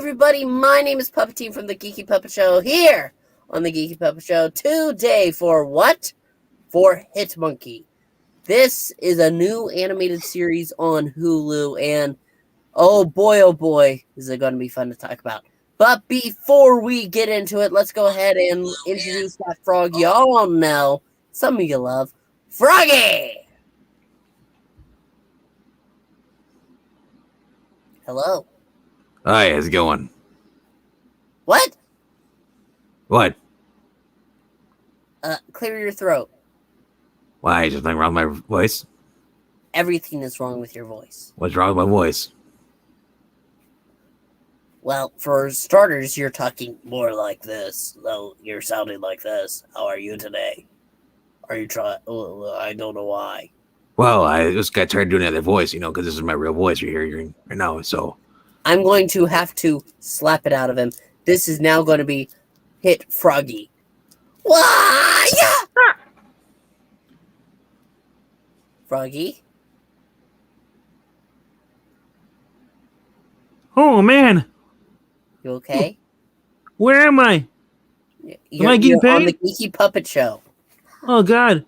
everybody. My name is Puppetine from the Geeky Puppet Show here on the Geeky Puppet Show today for what? For Hit Monkey. This is a new animated series on Hulu, and oh boy, is it going to be fun to talk about. But before we get into it, let's go ahead and introduce that frog y'all know. Some of you love. Froggy! Hello. Hi, how's it going? What? What? Clear your throat. Why? Is there something wrong with my voice? Everything is wrong with your voice. What's wrong with my voice? Well, for starters, you're talking more like this. Though you're sounding like this. How are you today? Are you trying? I don't know why. Well, I just got tired of doing that other voice, because this is my real voice you're hearing right now, so... I'm going to have to slap it out of him. This is now going to be Hit Froggy. Why? Froggy? Oh, man! You okay? Where am I? You're I getting on the paid? Geeky Puppet Show. Oh, God.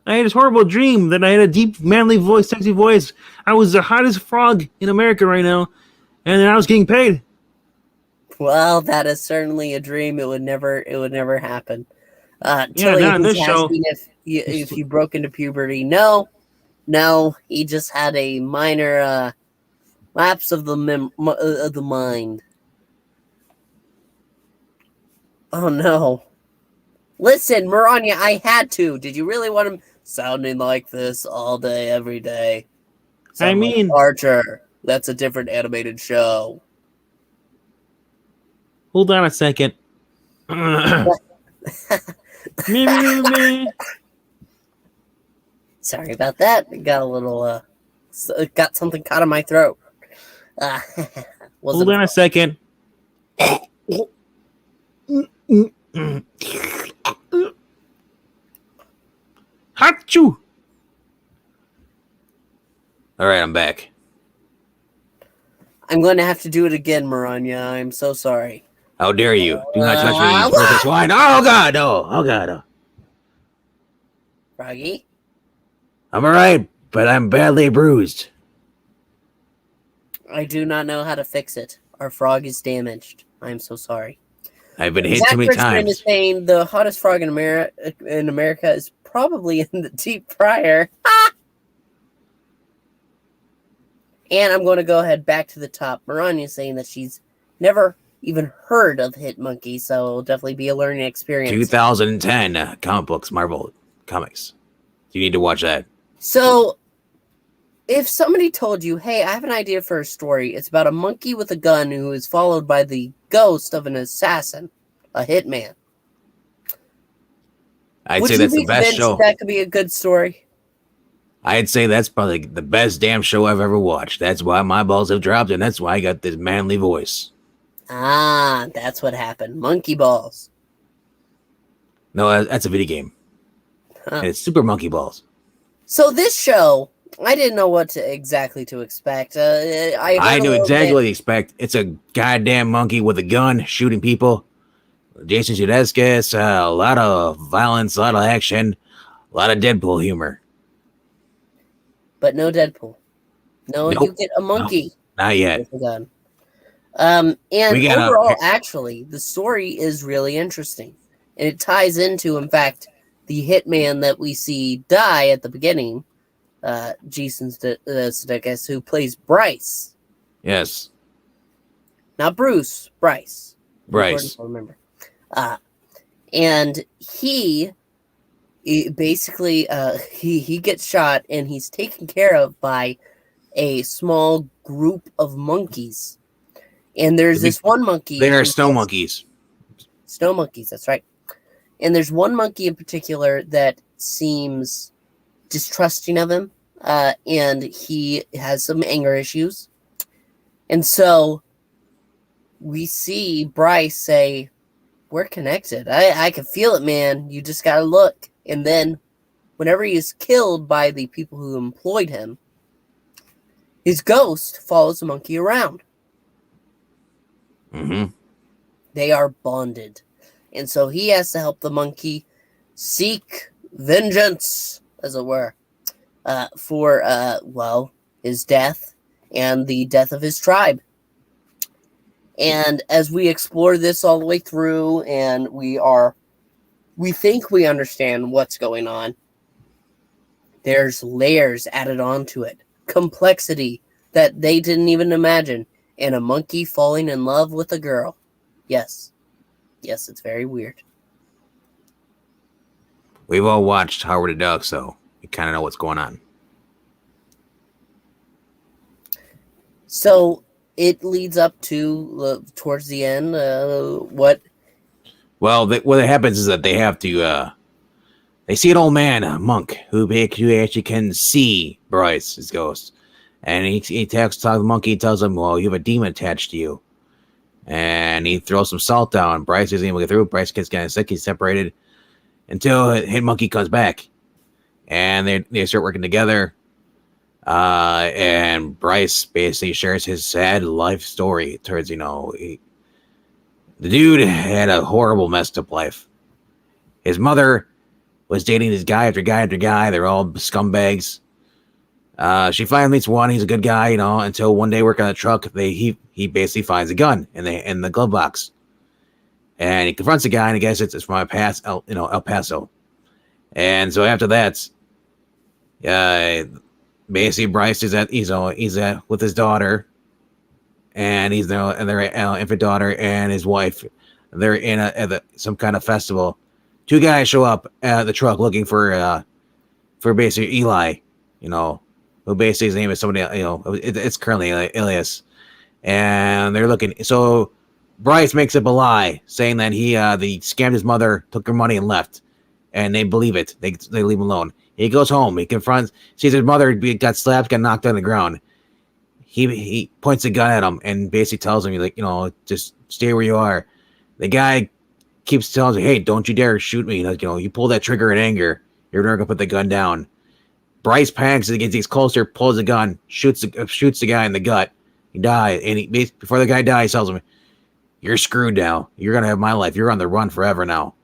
I had this horrible dream that I had a deep, manly voice, sexy voice. I was the hottest frog in America right now, and then I was getting paid. Well, that is certainly a dream. It would never happen. Yeah, not in this show. If you broke into puberty. No, he just had a minor lapse of the mind. Oh no! Listen, Maranya, I had to. Did you really want him sounding like this all day, every day? I mean, like Archer. That's a different animated show. Hold on a second. me. Sorry about that. Got a little, got something caught in my throat. Hold on a second. Achoo! All right, I'm back. I'm going to have to do it again, Maranya. I'm so sorry. How dare you? Do not touch me, you filthy swine. Oh, God, no. Oh, God, no. Froggy? I'm all right, but I'm badly bruised. I do not know how to fix it. Our frog is damaged. I'm so sorry. I've been hit too many times. Is saying the hottest frog in America is probably in the deep fryer. And I'm going to go ahead back to the top. Maranya saying that she's never even heard of Hit Monkey, so it'll definitely be a learning experience. 2010 comic books, Marvel comics. You need to watch that. So, if somebody told you, hey, I have an idea for a story. It's about a monkey with a gun who is followed by the ghost of an assassin, a hitman. I'd say that's the best show. That could be a good story. I'd say that's probably the best damn show I've ever watched. That's why my balls have dropped, and that's why I got this manly voice. Ah, that's what happened. Monkey balls. No, that's a video game. Huh. And it's Super Monkey Balls. So this show, I didn't know what exactly to expect. I knew exactly what to expect. It's a goddamn monkey with a gun shooting people. Jason Sudeikis, a lot of violence, a lot of action, a lot of Deadpool humor. But no Deadpool. No, nope. You get a monkey. No, not yet. With a gun. And overall, actually, the story is really interesting. And it ties into, in fact, the hitman that we see die at the beginning, Jason Sudeikis, who plays Bryce. Yes. Not Bruce, Bryce. Bryce. Remember. And he basically he gets shot and he's taken care of by a small group of monkeys. And there's this one monkey. They are snow monkeys. Snow monkeys, that's right. And there's one monkey in particular that seems distrusting of him. And he has some anger issues. And so we see Bryce say, we're connected. I can feel it, man. You just gotta look. And then whenever he is killed by the people who employed him, his ghost follows the monkey around. Mm-hmm. They are bonded. And so he has to help the monkey seek vengeance, as it were, for, well, his death and the death of his tribe. And as we explore this all the way through, and we think we understand what's going on, there's layers added onto it, complexity that they didn't even imagine, and a monkey falling in love with a girl. Yes, it's very weird. We've all watched Howard the Duck, so we kind of know what's going on. So it leads up to towards the end. What? Well, what happens is that they have to. They see an old man, a monk, who actually can see Bryce's ghost, and he talks to the monkey. He tells him, "Well, you have a demon attached to you," and he throws some salt down. Bryce isn't able to get through. Bryce gets kind of sick. He's separated until Hit Monkey comes back, and they start working together. And Bryce basically shares his sad life story towards, the dude had a horrible messed up life. His mother was dating this guy after guy after guy. They're all scumbags. She finally meets one. He's a good guy, until one day working on a truck, he basically finds a gun in the glove box. And he confronts the guy, and I guess it's from El Paso. And so after that, basically Bryce is he's with his daughter, and and their infant daughter and his wife. They're at some kind of festival. Two guys show up at the truck looking for basically Eli, who basically his name is somebody, it's currently Elias, and they're looking. So Bryce makes up a lie saying that he scammed his mother, took her money, and left, and they believe it. They leave him alone. He goes home. He confronts, sees his mother got slapped, got knocked on the ground. He points a gun at him and basically tells him, just stay where you are. The guy keeps telling him, hey, don't you dare shoot me. You pull that trigger in anger, you're never gonna put the gun down. Bryce panics as he gets closer, pulls the gun, shoots the guy in the gut. He dies, and before the guy dies, he tells him, you're screwed now. You're gonna have my life. You're on the run forever now.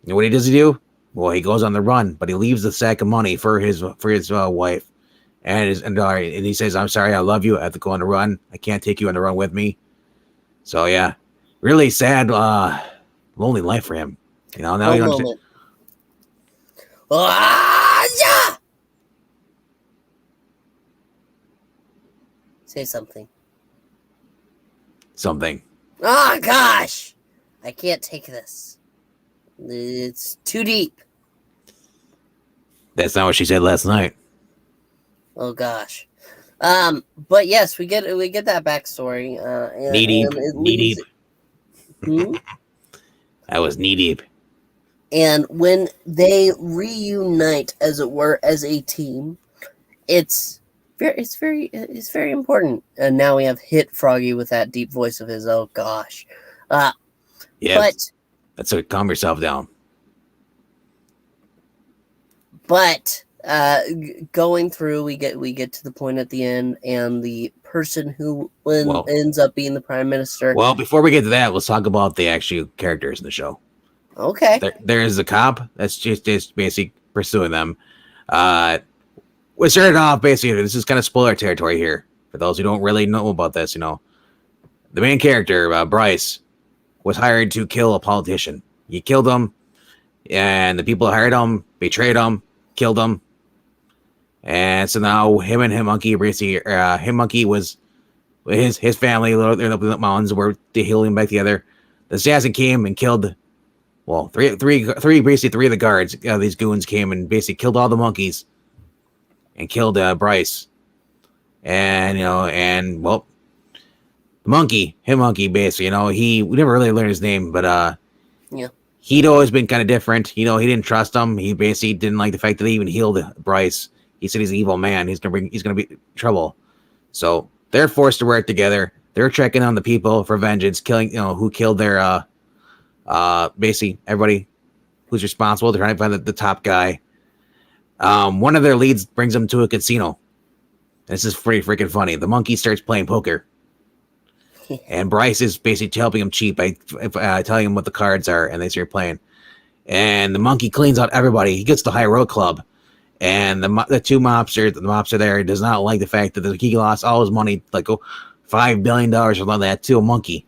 And what does he do? Well, he goes on the run, but he leaves the sack of money for his wife and his daughter, and he says, "I'm sorry, I love you. I have to go on the run. I can't take you on the run with me." So yeah, really sad, lonely life for him. Now One you moment. Yeah! Say something. Something. Oh gosh, I can't take this. It's too deep. That's not what she said last night. Oh gosh. But yes, we get that backstory. Knee deep. Knee deep. That was knee deep. And when they reunite, as it were, as a team, it's very important. And now we have Hit Froggy with that deep voice of his. Oh gosh. Yeah. But that's a calm yourself down. But going through, we get to the point at the end, and the person who ends up being the prime minister. Well, before we get to that, let's talk about the actual characters in the show. Okay. There's a cop that's just basically pursuing them. We started off basically. This is kind of spoiler territory here for those who don't really know about this. The main character, Bryce, was hired to kill a politician. He killed him, and the people who hired him betrayed him, killed him. And so now him and Hit Monkey basically, Hit Monkey was his family. They're up in the mountains where they healed him back together. The assassin came and killed, well, three of the guards. These goons came and basically killed all the monkeys, and killed Bryce. And the monkey, Hit Monkey, basically, we never really learned his name, but yeah. He'd always been kind of different. He didn't trust him. He basically didn't like the fact that he even healed Bryce. He said he's an evil man. He's gonna be trouble. So they're forced to work together. They're checking on the people for vengeance, killing who killed their basically everybody who's responsible. They're trying to find the top guy. One of their leads brings them to a casino. This is pretty freaking funny. The monkey starts playing poker. And Bryce is basically helping him cheat by telling him what the cards are, and they start playing. And the monkey cleans out everybody. He gets the High Road Club, and the two mobsters there. He does not like the fact that he lost all his money, like $5 billion or something like that, to a monkey.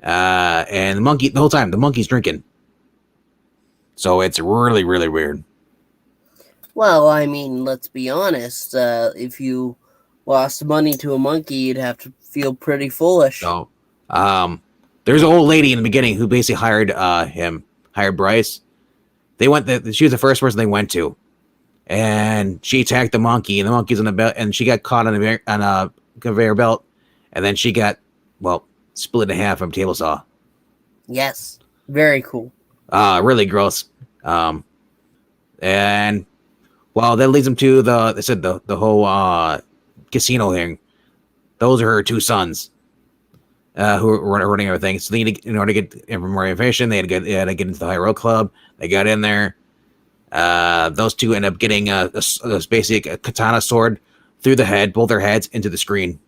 And the monkey, the whole time, the monkey's drinking. So it's really, really weird. Well, I mean, let's be honest. If you lost money to a monkey, you'd have to feel pretty foolish. So, there's an old lady in the beginning who basically hired Bryce. She was the first person they went to, and she attacked the monkey, and the monkey's on the belt, and she got caught on a conveyor belt, and then she got split in half from a table saw. Yes, very cool. Really gross. And well, that leads them to the whole casino thing. Those are her two sons, who are running everything. So in order to get more information, they had to get into the High Road Club. They got in there. Those two end up getting a katana sword through the head, both their heads, into the screen.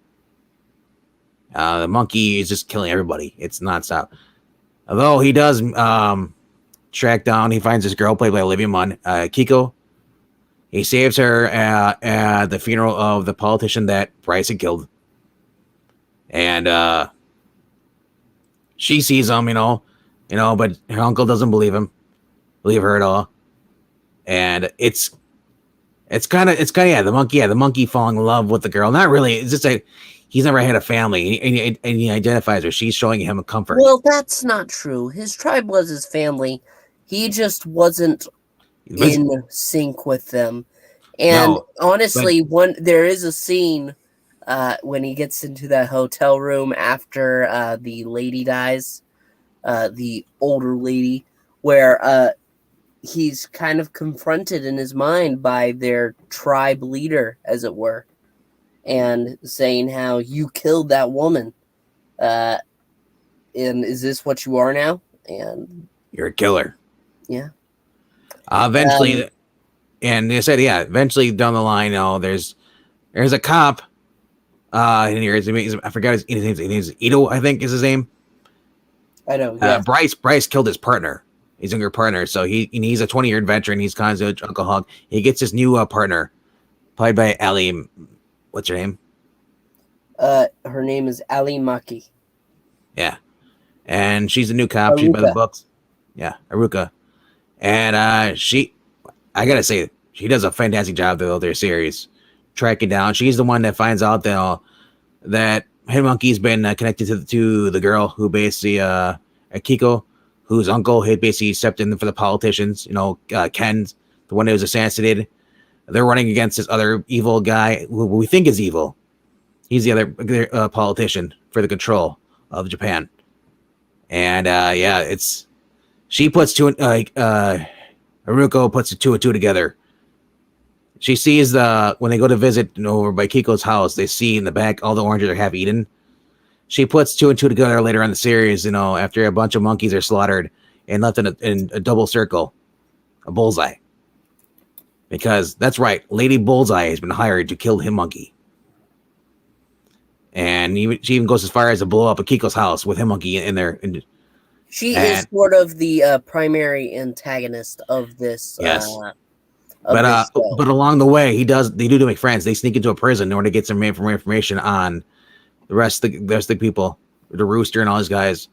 The monkey is just killing everybody. It's nonstop. Although he does track down, he finds this girl played by Olivia Munn, Kiko. He saves her at the funeral of the politician that Bryce had killed. And she sees him, but her uncle doesn't believe her at all. And it's kind of the monkey falling in love with the girl. Not really. It's just he's never had a family, and he identifies her. She's showing him a comfort. Well, that's not true. His tribe was his family. He just wasn't in sync with them. And honestly, there is a scene when he gets into that hotel room after the lady dies, the older lady, where he's kind of confronted in his mind by their tribe leader, as it were, and saying how you killed that woman. And is this what you are now? And you're a killer. Yeah. Eventually, and they said, eventually down the line, there's a cop. In here, I forgot his name. His name's Ito, I think is his name. I know. Yeah. Bryce killed his partner, his younger partner. So he's a 20-year veteran. He's kind of an alcoholic. He gets his new partner, played by Ali. What's her name? Her name is Ali Maki. Yeah, and she's a new cop. Aruka. She's by the books. Yeah, Aruka. And I gotta say, she does a fantastic job through their series, tracking down. She's the one that finds out that Hitmonkey's been connected to the girl who basically Akiko, whose uncle had basically stepped in for the politicians. Ken, the one that was assassinated. They're running against this other evil guy who we think is evil. He's the other politician for the control of Japan. And she puts Haruko puts the two and two together. She sees when they go to visit over by Kiko's house, they see in the back all the oranges are half eaten. She puts two and two together later in the series, after a bunch of monkeys are slaughtered and left in a double circle, a bullseye. Because that's right, Lady Bullseye has been hired to kill Hitmonkey. And she even goes as far as to blow up a Kiko's house with Hitmonkey in there. She is sort of the primary antagonist of this. Yes. But along the way, they do make friends. They sneak into a prison in order to get some more information on the rest of the people, the Rooster and all these guys.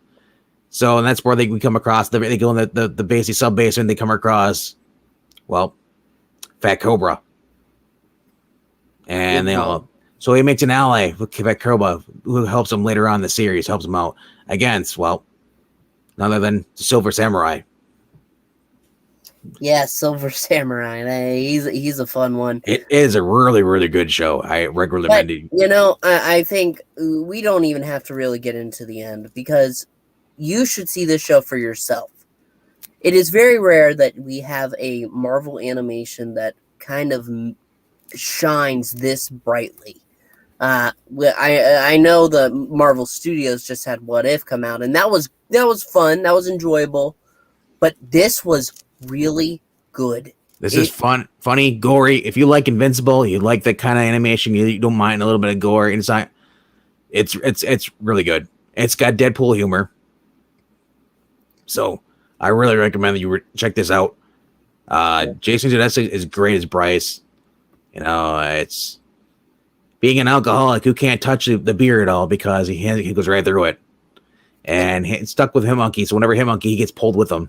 So, and that's where we come across. They go in the basic sub basement. They come across, Fat Cobra, and so he makes an ally with Fat Cobra who helps him later on in the series. Helps him out against none other than the Silver Samurai. Yeah, Silver Samurai. He's a fun one. It is a really, really good show. I recommend it. I think we don't even have to really get into the end because you should see this show for yourself. It is very rare that we have a Marvel animation that kind of shines this brightly. I know the Marvel Studios just had What If come out, and that was fun. That was enjoyable. But this was really good. This is fun, funny, gory. If you like Invincible, you like that kind of animation, you don't mind a little bit of gore inside. It's really good. It's got Deadpool humor. So I really recommend that you check this out. Jason Sudeikis is great as Bryce. You know, it's being an alcoholic who can't touch the beer at all because he goes right through it. And it's stuck with Hit Monkey, so whenever Hit Monkey, he gets pulled with him.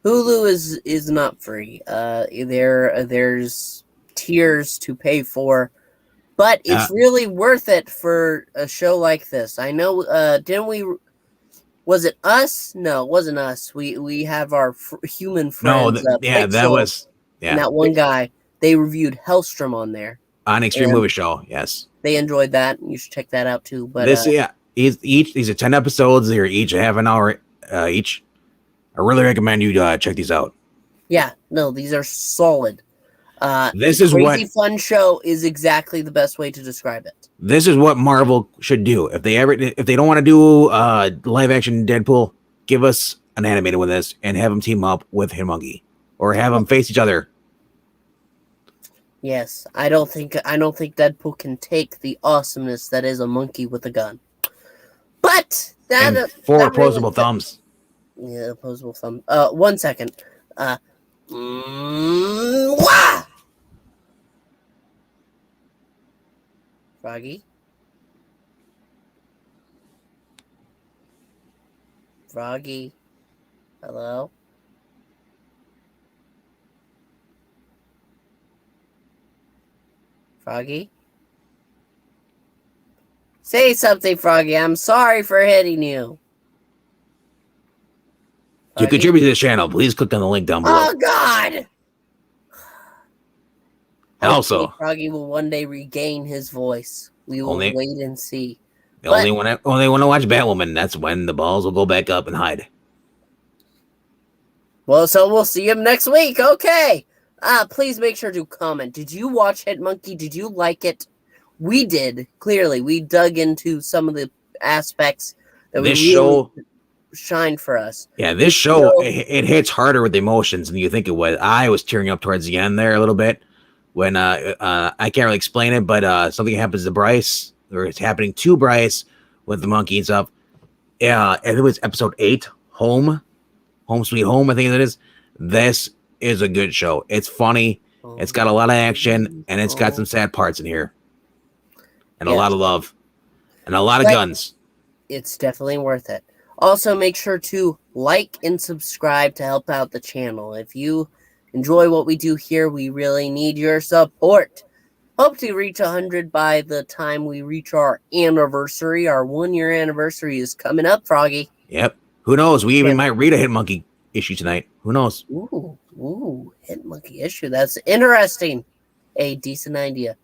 Hulu is not free. There's tiers to pay for, but it's really worth it for a show like this. I know. Didn't we? Was it us? No, it wasn't us. We have our human friends. That was and that one guy. They reviewed Hellstrom on there on Extreme Movie Show. Yes, they enjoyed that. You should check that out too. But these are 10 episodes. They're each a half an hour each. I really recommend you check these out. Yeah, no, these are solid. This is Crazy Fun Show is exactly the best way to describe it. This is what Marvel should do. If they don't want to do live action Deadpool, give us an animated with this and have them team up with Hit Monkey or have them face each other. Yes, I don't think Deadpool can take the awesomeness that is a monkey with a gun. But four opposable thumbs. Yeah, opposable thumb. 1 second. Wah! Froggy? Froggy? Hello? Froggy? Say something, Froggy. I'm sorry for hitting you. To contribute to this channel, please click on the link down below. Oh, God! And also, Froggy will one day regain his voice. We will wait and see. Only when I want to watch Batwoman, that's when the balls will go back up and hide. Well, so we'll see him next week. Okay. Please make sure to comment. Did you watch Hit Monkey? Did you like it? We did. Clearly, we dug into some of the aspects that this show shined for us. Yeah, this show it hits harder with emotions than you think it would. I was tearing up towards the end there a little bit when I can't really explain it, but something happens to Bryce, or it's happening to Bryce with the monkey and stuff. Yeah, and it was episode 8, Home Sweet Home, I think it is. This is a good show. It's funny. It's got a lot of action, and it's got some sad parts in here, and a lot of love, and a lot of guns. It's definitely worth it. Also, make sure to like and subscribe to help out the channel. If you enjoy what we do here, we really need your support. Hope to reach 100 by the time we reach our anniversary. Our 1-year anniversary is coming up, Froggy. Yep. Who knows? We even might read a Hit Monkey issue tonight. Who knows? Ooh, Hit Monkey issue. That's interesting. A decent idea.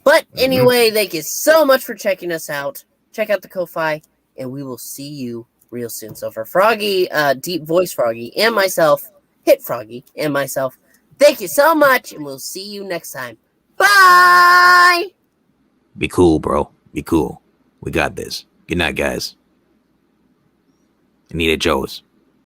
But anyway, thank you so much for checking us out. Check out the Ko-Fi, and we will see you real soon. So for Froggy, Deep Voice Froggy, and myself, Hit Froggy, and myself, thank you so much, and we'll see you next time. Bye! Be cool, bro. Be cool. We got this. Good night, guys. Anita Joes.